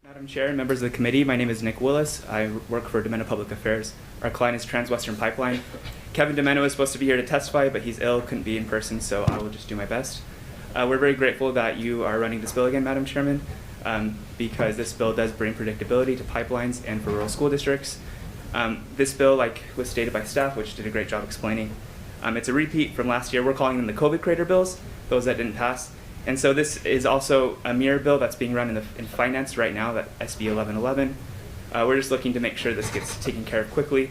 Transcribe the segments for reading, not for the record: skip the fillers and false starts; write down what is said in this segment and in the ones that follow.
Madam Chair and members of the committee, my name is Nick Willis. I work for Domeno Public Affairs. Our client is Transwestern Pipeline. Kevin Domeno is supposed to be here to testify, but he's ill, couldn't be in person, so I will just do my best. We're very grateful that you are running this bill again, Madam Chairman, because this bill does bring predictability to pipelines and for rural school districts. This bill, like was stated by staff, which did a great job explaining, it's a repeat from last year. We're calling them the COVID creator bills, those that didn't pass. And so this is also a mirror bill that's being run in finance right now, that SB 1111. We're just looking to make sure this gets taken care of quickly.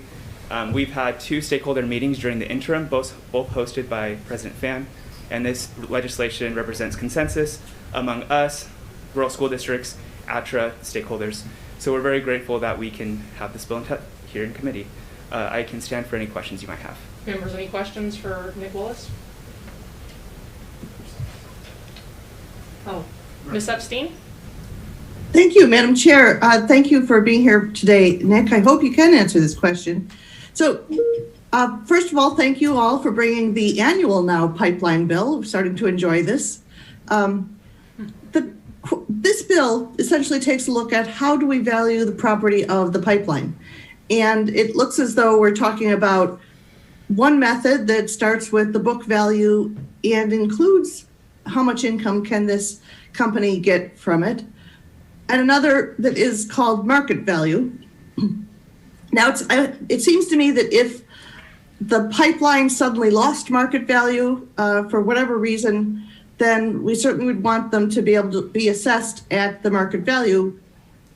We've had 2 stakeholder meetings during the interim, both hosted by President Pham, and this legislation represents consensus among us, rural school districts, ATRA, stakeholders. So we're very grateful that we can have this bill here in committee. I can stand for any questions you might have. Members, any questions for Nick Willis? Oh, Ms. Epstein? Thank you, Madam Chair. Thank you for being here today, Nick. I hope you can answer this question. So, first of all, thank you all for bringing the annual now pipeline bill. We're starting to enjoy this. This bill essentially takes a look at how do we value the property of the pipeline. And it looks as though we're talking about one method that starts with the book value and includes how much income can this company get from it, and another that is called market value. Now, it seems to me that if the pipeline suddenly lost market value for whatever reason, then we certainly would want them to be able to be assessed at the market value,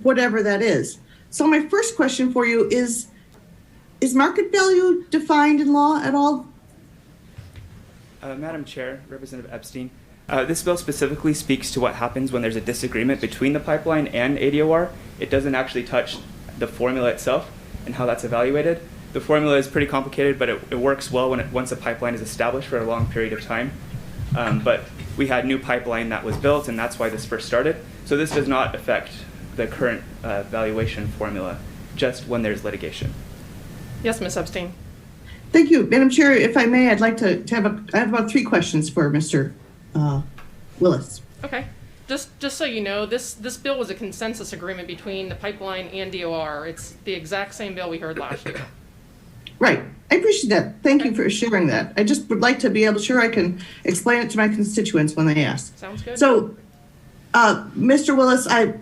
whatever that is. So my first question for you is market value defined in law at all? Madam Chair, Representative Epstein, this bill specifically speaks to what happens when there's a disagreement between the pipeline and ADOR. It doesn't actually touch the formula itself and how that's evaluated. The formula is pretty complicated, but it works well once a pipeline is established for a long period of time. But we had new pipeline that was built, and that's why this first started. So this does not affect the current valuation formula, just when there's litigation. Yes, Ms. Epstein. Thank you, Madam Chair. If I may, I'd like to I have about 3 questions for Mr. Willis. Okay. Just so you know, this bill was a consensus agreement between the pipeline and DOR. It's the exact same bill we heard last year. Right. I appreciate that. Thank you for sharing that. I just would like to be able sure I can explain it to my constituents when they ask. Sounds good. So, Mr. Willis, I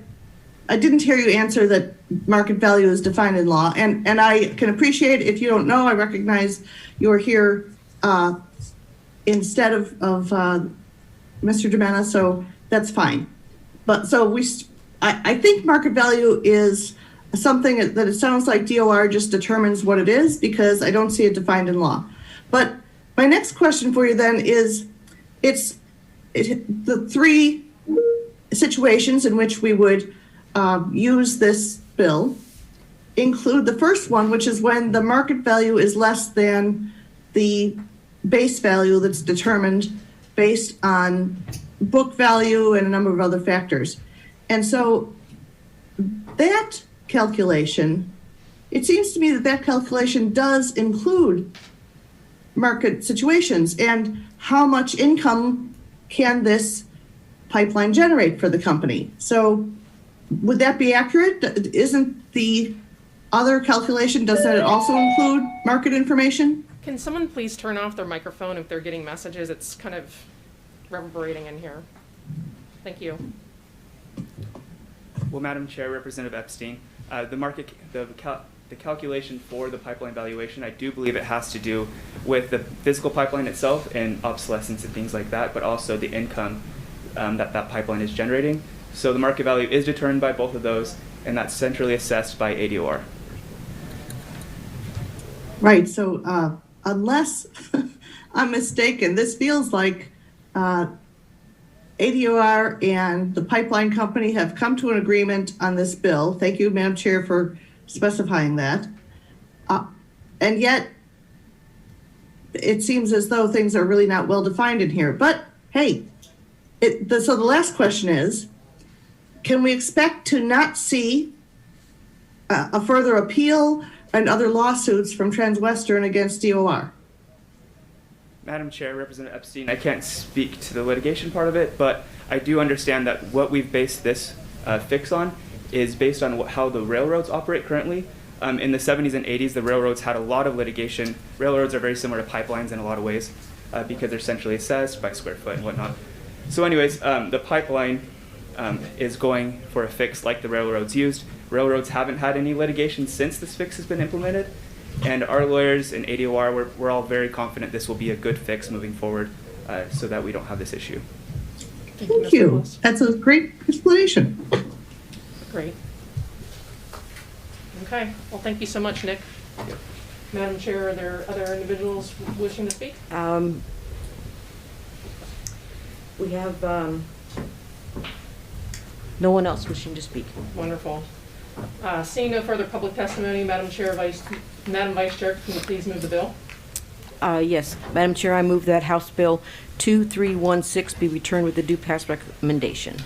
didn't hear you answer that market value is defined in law, and I can appreciate if you don't know. I recognize you're here instead of Mr. Domeno, so that's fine. But so I think market value is something that it sounds like DOR just determines what it is, because I don't see it defined in law. But my next question for you then is, the 3 situations in which we would use this bill include the first one, which is when the market value is less than the base value that's determined based on book value and a number of other factors. And so that calculation, it seems to me that calculation does include market situations and how much income can this pipeline generate for the company. So would that be accurate? Isn't the other calculation, does that also include market information? Can someone please turn off their microphone if they're getting messages? It's kind of reverberating in here. Thank you. Well, Madam Chair, Representative Epstein, the calculation for the pipeline valuation, I do believe it has to do with the physical pipeline itself and obsolescence and things like that, but also the income that pipeline is generating. So the market value is determined by both of those, and that's centrally assessed by ADOR. Right. So unless I'm mistaken, this feels like ADOR and the pipeline company have come to an agreement on this bill. Thank you, Madam Chair, for specifying that. And yet, it seems as though things are really not well defined in here. But hey, so the last question is, can we expect to not see a further appeal and other lawsuits from Transwestern against DOR? Madam Chair, Representative Epstein, I can't speak to the litigation part of it, but I do understand that what we've based this fix on is based on how the railroads operate currently. In the 70s and 80s, the railroads had a lot of litigation. Railroads are very similar to pipelines in a lot of ways because they're centrally assessed by square foot and whatnot. So anyways, the pipeline is going for a fix like the railroads used. Railroads haven't had any litigation since this fix has been implemented, and our lawyers in ADOR, we're all very confident this will be a good fix moving forward so that we don't have this issue. Thank Mr. you. Willis. That's a great explanation. Great. Okay, well, thank you so much, Nick. Yep. Madam Chair, are there other individuals wishing to speak? We have no one else wishing to speak. Wonderful. Seeing no further public testimony, Madam Vice Chair, can you please move the bill? Yes, Madam Chair, I move that House Bill 2316 be returned with a due pass recommendation.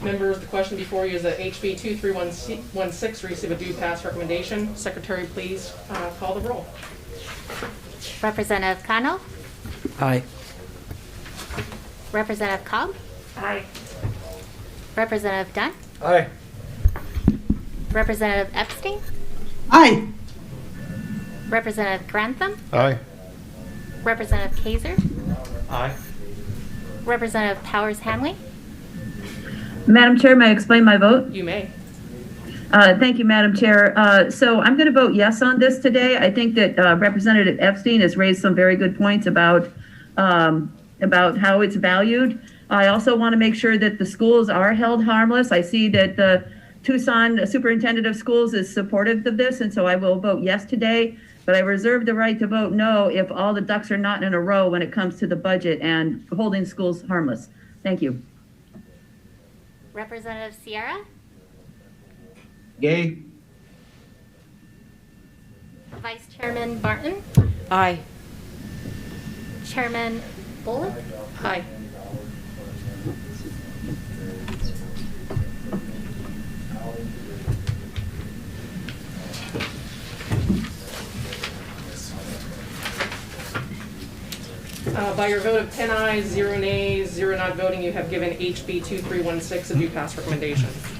Members, the question before you is that HB 2316 receive a due pass recommendation. Secretary, please call the roll. Representative Cano? Aye. Representative Cobb? Aye. Representative Dunn? Aye. Representative Epstein? Aye. Representative Grantham? Aye. Representative Kaiser? Aye. Representative Powers Hanley? Madam Chair, may I explain my vote? You may. Thank you, Madam Chair. So I'm going to vote yes on this today. I think that Representative Epstein has raised some very good points about how it's valued. I also want to make sure that the schools are held harmless. I see that the Tucson Superintendent of Schools is supportive of this, and so I will vote yes today. But I reserve the right to vote no if all the ducks are not in a row when it comes to the budget and holding schools harmless. Thank you. Representative Sierra? Yay. Vice Chairman Barton? Aye. Chairman Bullock? Aye. By your vote of 10 ayes, 0 nays, 0 not voting, you have given HB 2316 a due pass recommendation.